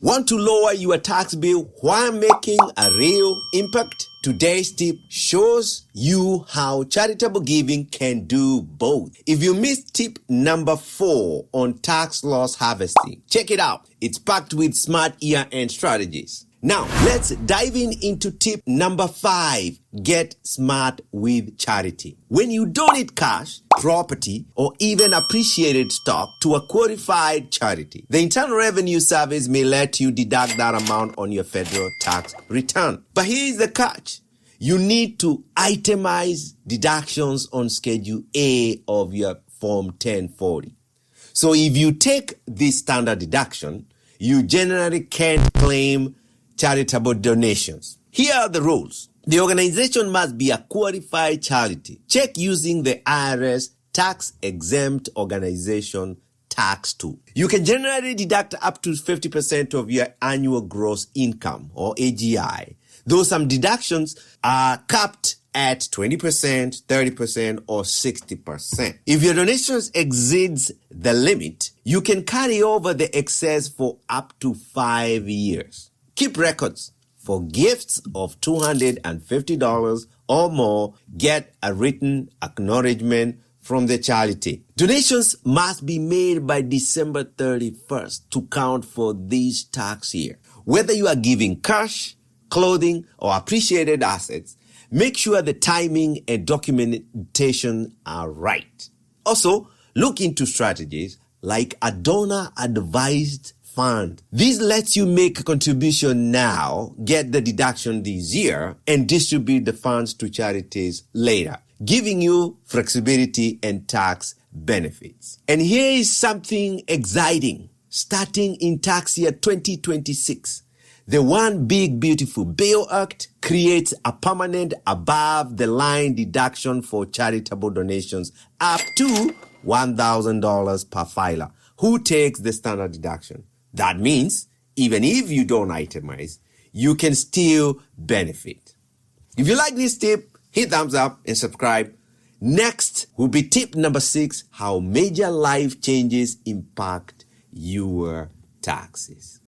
Want to lower your tax bill while making a real impact? Today's tip shows you how charitable giving can do both. If you missed tip number 4 on tax loss harvesting, check it out. It's packed with smart year-end strategies. Now, let's dive into tip number 5. Get smart with charity. When you donate cash, property, or even appreciated stock to a qualified charity, the Internal Revenue Service may let you deduct that amount on your federal tax return. But here's the catch. You need to itemize deductions on Schedule A of your Form 1040. So if you take this standard deduction, you generally can't claim charitable donations. Here are the rules. The organization must be a qualified charity. Check using the IRS Tax Exempt Organization Tax Tool. You can generally deduct up to 50% of your annual gross income, or AGI, though some deductions are capped at 20%, 30%, or 60%. If your donations exceeds the limit, you can carry over the excess for up to 5 years. Keep records. For gifts of $250 or more, get a written acknowledgement from the charity. Donations must be made by December 31st to count for this tax year. Whether you are giving cash, clothing, or appreciated assets, make sure the timing and documentation are right. Also, look into strategies like a donor-advised fund. This lets you make a contribution now, get the deduction this year, and distribute the funds to charities later, giving you flexibility and tax benefits. And here is something exciting. Starting in tax year 2026, the One Big Beautiful Bill Act creates a permanent above-the-line deduction for charitable donations up to $1,000 per filer who takes the standard deduction. That means, even if you don't itemize, you can still benefit. If you like this tip, hit thumbs up and subscribe. Next will be tip number 6, how major life changes impact your taxes.